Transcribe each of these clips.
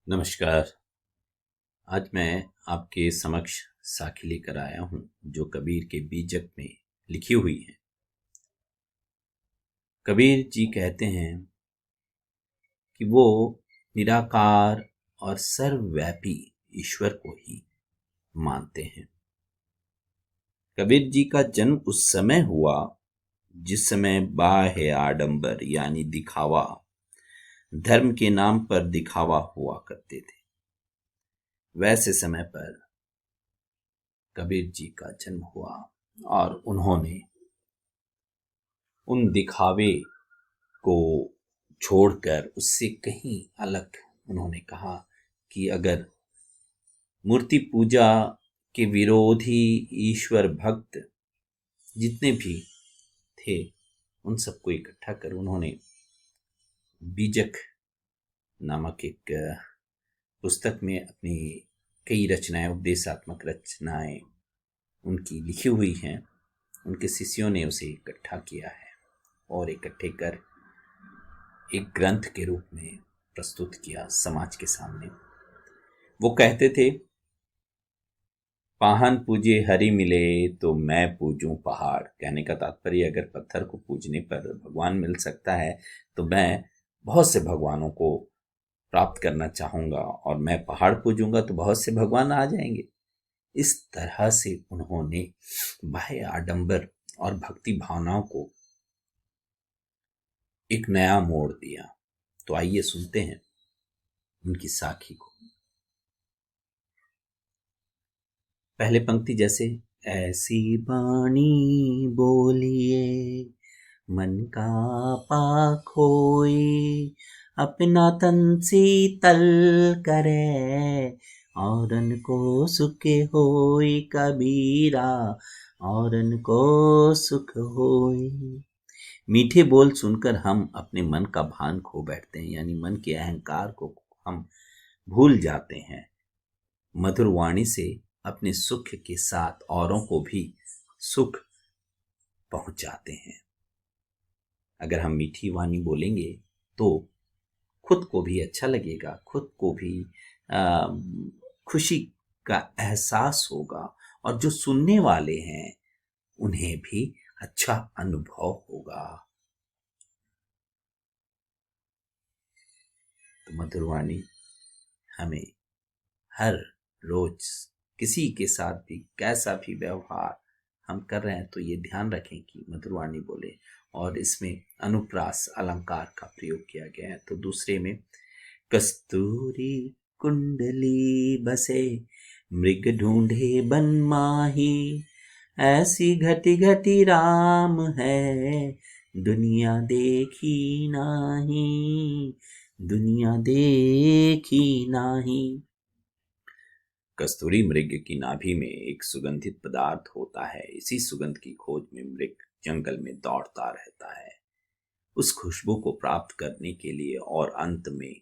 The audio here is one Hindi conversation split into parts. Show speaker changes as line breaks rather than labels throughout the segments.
नमस्कार। आज मैं आपके समक्ष साखी लेकर आया हूं जो कबीर के बीजक में लिखी हुई है। कबीर जी कहते हैं कि वो निराकार और सर्वव्यापी ईश्वर को ही मानते हैं। कबीर जी का जन्म उस समय हुआ जिस समय बाह्य आडंबर यानी दिखावा, धर्म के नाम पर दिखावा हुआ करते थे। वैसे समय पर कबीर जी का जन्म हुआ और उन्होंने उन दिखावे को छोड़कर उससे कहीं अलग उन्होंने कहा कि अगर मूर्ति पूजा के विरोधी ईश्वर भक्त जितने भी थे उन सबको इकट्ठा कर उन्होंने बीजक नामक एक पुस्तक में अपनी कई रचनाएं, उपदेशात्मक रचनाएं उनकी लिखी हुई हैं। उनके शिष्यों ने उसे इकट्ठा किया है और इकट्ठे कर एक ग्रंथ के रूप में प्रस्तुत किया समाज के सामने। वो कहते थे, पाहन पूजे हरि मिले तो मैं पूजूं पहाड़। कहने का तात्पर्य, अगर पत्थर को पूजने पर भगवान मिल सकता है तो मैं बहुत से भगवानों को प्राप्त करना चाहूंगा और मैं पहाड़ पूजूंगा तो बहुत से भगवान आ जाएंगे। इस तरह से उन्होंने बाह्य आडंबर और भक्ति भावनाओं को एक नया मोड़ दिया। तो आइए सुनते हैं उनकी साखी को। पहले पंक्ति जैसे, ऐसी बाणी बोलिए मन का पाख होए, अपना तन शीतल करे औरन को सुख होए कबीरा, औरन को सुख होए। मीठे बोल सुनकर हम अपने मन का भान खो बैठते हैं, यानी मन के अहंकार को हम भूल जाते हैं। मधुर वाणी से अपने सुख के साथ औरों को भी सुख पहुंचाते हैं। अगर हम मीठी वाणी बोलेंगे तो खुद को भी अच्छा लगेगा, खुद को भी खुशी का एहसास होगा और जो सुनने वाले हैं उन्हें भी अच्छा अनुभव होगा। तो मधुर वाणी हमें हर रोज किसी के साथ भी कैसा भी व्यवहार हम कर रहे हैं तो ये ध्यान रखें कि मधुर वाणी बोले। और इसमें अनुप्रास अलंकार का प्रयोग किया गया है। तो दूसरे में, कस्तूरी कुंडली बसे मृग ढूंढे बन माही, ऐसी घटी घटी राम है दुनिया देखी नाही, दुनिया देखी नाही। कस्तूरी मृग की नाभि में एक सुगंधित पदार्थ होता है। इसी सुगंध की खोज में मृग जंगल में दौड़ता रहता है उस खुशबू को प्राप्त करने के लिए, और अंत में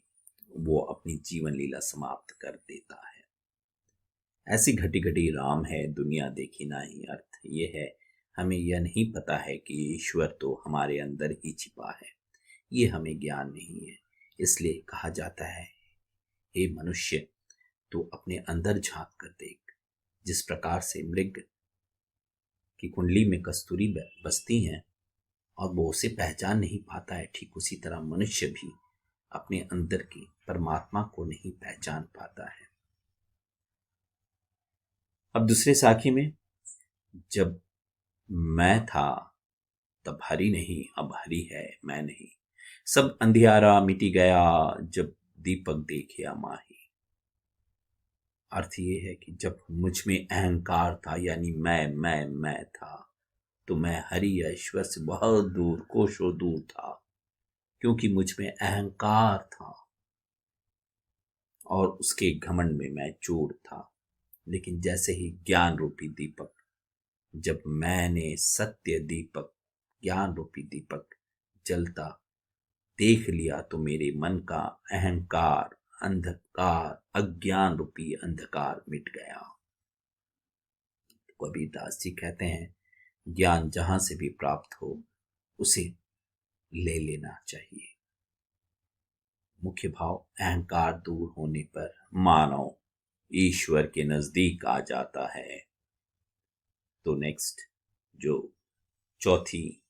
वो अपनी जीवन लीला समाप्त कर देता है। ऐसी घटी घटी राम है दुनिया देखी नाही। अर्थ ये है, हमें यह नहीं पता है कि ईश्वर तो हमारे अंदर ही छिपा है, ये हमें ज्ञान नहीं है। इसलिए कहा जाता है, हे मनुष्य तो अपने अंदर झांक कर देख। जिस प्रकार से मृग की कुंडली में कस्तूरी बसती हैं और वो उसे पहचान नहीं पाता है, ठीक उसी तरह मनुष्य भी अपने अंदर की परमात्मा को नहीं पहचान पाता है। अब दूसरे साखी में, जब मैं था तब हरि नहीं, अब हरि है मैं नहीं, सब अंधियारा मिटी गया जब दीपक देखिया माही। अर्थ ये है कि जब मुझ में अहंकार था, यानी मैं था, तो मैं हरि या ईश्वर से बहुत दूर, कोसों दूर था, क्योंकि मुझ में अहंकार था और उसके घमंड में मैं चूर था। लेकिन जैसे ही ज्ञान रूपी दीपक, जब मैंने सत्य दीपक, ज्ञान रूपी दीपक जलता देख लिया, तो मेरे मन का अहंकार, अंधकार, अज्ञान रूपी अंधकार मिट गया। कबीरदास जी कहते हैं, ज्ञान जहां से भी प्राप्त हो उसे ले लेना चाहिए। मुख्य भाव अहंकार दूर होने पर मानव ईश्वर के नजदीक आ जाता है। तो नेक्स्ट जो चौथी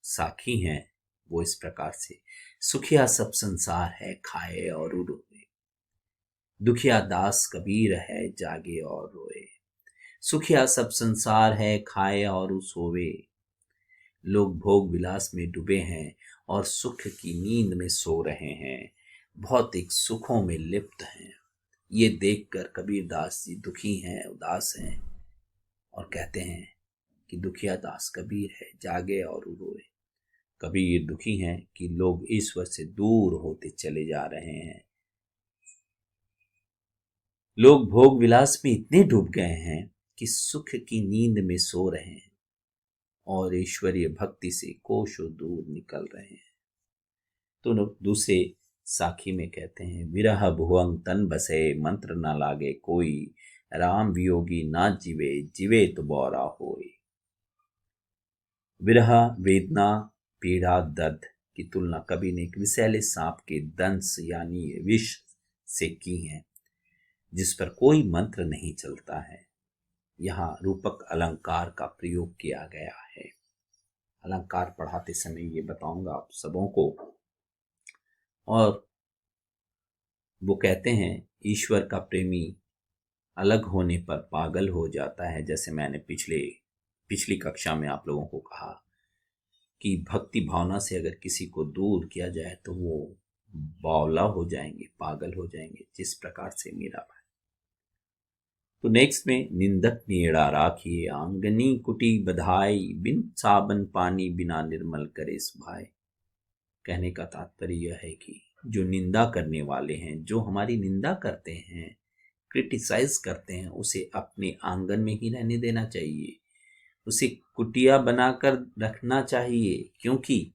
साखी है वो इस प्रकार से, सुखिया सब संसार है खाए और रोए, दुखिया दास कबीर है जागे और रोए। सुखिया सब संसार है खाए और सोवे, लोग भोग विलास में डूबे हैं और सुख की नींद में सो रहे हैं, भौतिक सुखों में लिप्त हैं। ये देखकर कबीर दास जी दुखी हैं, उदास हैं और कहते हैं कि दुखिया दास कबीर है जागे और रोए। कबीर दुखी हैं कि लोग ईश्वर से दूर होते चले जा रहे हैं, लोग भोग विलास में इतने डूब गए हैं कि सुख की नींद में सो रहे हैं और ईश्वरीय भक्ति से कोसों दूर निकल रहे हैं। तो दूसरे साखी में कहते हैं, विरह भुवंग तन बसे मंत्र न लागे कोई, राम वियोगी ना जीवे जीवे तो बौरा होए। विरह वेदना पीड़ा दर्द की तुलना कवि ने एक विषैले सांप के दंश यानी विष से की है, जिस पर कोई मंत्र नहीं चलता है। यहाँ रूपक अलंकार का प्रयोग किया गया है। अलंकार पढ़ाते समय ये बताऊंगा आप सबों को। और वो कहते हैं ईश्वर का प्रेमी अलग होने पर पागल हो जाता है। जैसे मैंने पिछली कक्षा में आप लोगों को कहा कि भक्ति भावना से अगर किसी को दूर किया जाए तो वो बावला हो जाएंगे, पागल हो जाएंगे, जिस प्रकार से मीरा भाई। तो नेक्स्ट में, निंदक नेड़ा राखिए आंगनी कुटी बधाई, बिन साबन पानी बिना निर्मल करे सुभाए। कहने का तात्पर्य यह है कि जो निंदा करने वाले हैं, जो हमारी निंदा करते हैं, क्रिटिसाइज करते हैं, उसे अपने आंगन में ही रहने देना चाहिए, उसे कुटिया बनाकर रखना चाहिए, क्योंकि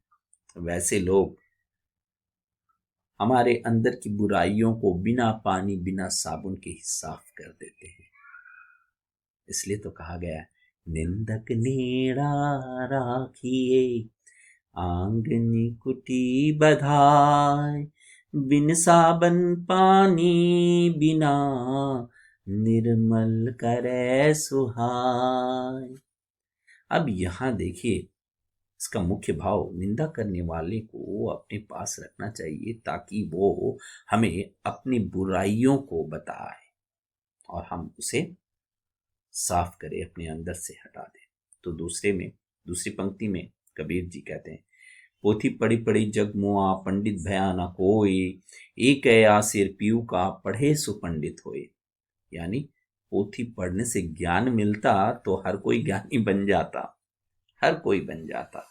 वैसे लोग हमारे अंदर की बुराइयों को बिना पानी बिना साबुन के ही साफ कर देते हैं। इसलिए तो कहा गया, निंदक नेड़ा राखिए आंगनी कुटी बधाई, बिन साबन पानी बिना निर्मल करे सुहाय। अब यहां देखिए, इसका मुख्य भाव, निंदा करने वाले को अपने पास रखना चाहिए ताकि वो हमें अपनी बुराइयों को बताए और हम उसे साफ करें, अपने अंदर से हटा दें। तो दूसरी पंक्ति में कबीर जी कहते हैं, पोथी पढ़ी पढ़ी जग मुआ पंडित भया न कोई, एक आसिर पीऊ का पढ़े सो पंडित होए। यानी पोथी पढ़ने से ज्ञान मिलता तो हर कोई ज्ञानी बन जाता, हर कोई बन जाता।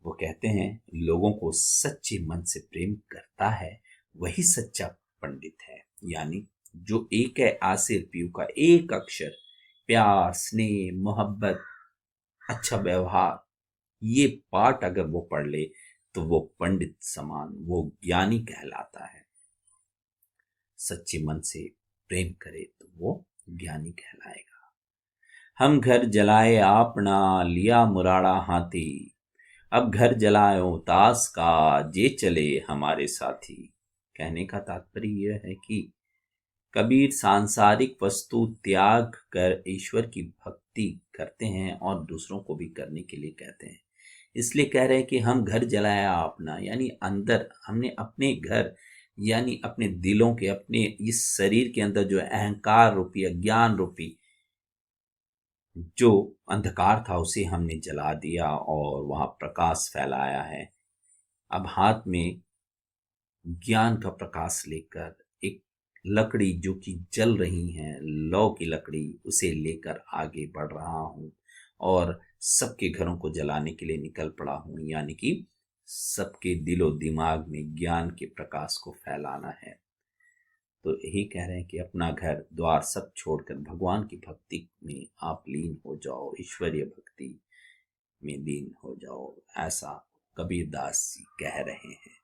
वो कहते हैं, लोगों को सच्चे मन से प्रेम करता है वही सच्चा पंडित है। यानी जो एक आसिर पीऊ का एक अक्षर, प्यार, स्नेह, मोहब्बत, अच्छा व्यवहार, ये पाठ अगर वो पढ़ ले तो वो पंडित समान, वो ज्ञानी कहलाता है। सच्चे मन से प्रेम करे तो वो ज्ञानी कहलाएगा। हम घर जलाए आपना लिया मुराड़ा हाथी, अब घर जलायो तास का जे चले हमारे साथी। कहने का तात्पर्य यह है कि कबीर सांसारिक वस्तु त्याग कर ईश्वर की भक्ति करते हैं और दूसरों को भी करने के लिए कहते हैं। इसलिए कह रहे हैं कि हम घर जलाया अपना, यानी अंदर हमने अपने घर यानी अपने दिलों के, अपने इस शरीर के अंदर जो अहंकार रूपी, अज्ञान रूपी जो अंधकार था उसे हमने जला दिया और वहां प्रकाश फैलाया है। अब हाथ में ज्ञान का प्रकाश लेकर एक लकड़ी जो कि जल रही है, लौ की लकड़ी, उसे लेकर आगे बढ़ रहा हूं और सबके घरों को जलाने के लिए निकल पड़ा हूं। यानी कि सबके दिलो दिमाग में ज्ञान के प्रकाश को फैलाना है। तो यही कह रहे हैं कि अपना घर द्वार सब छोड़कर भगवान की भक्ति में आप लीन हो जाओ, ईश्वरीय भक्ति में लीन हो जाओ, ऐसा कबीरदास जी कह रहे हैं।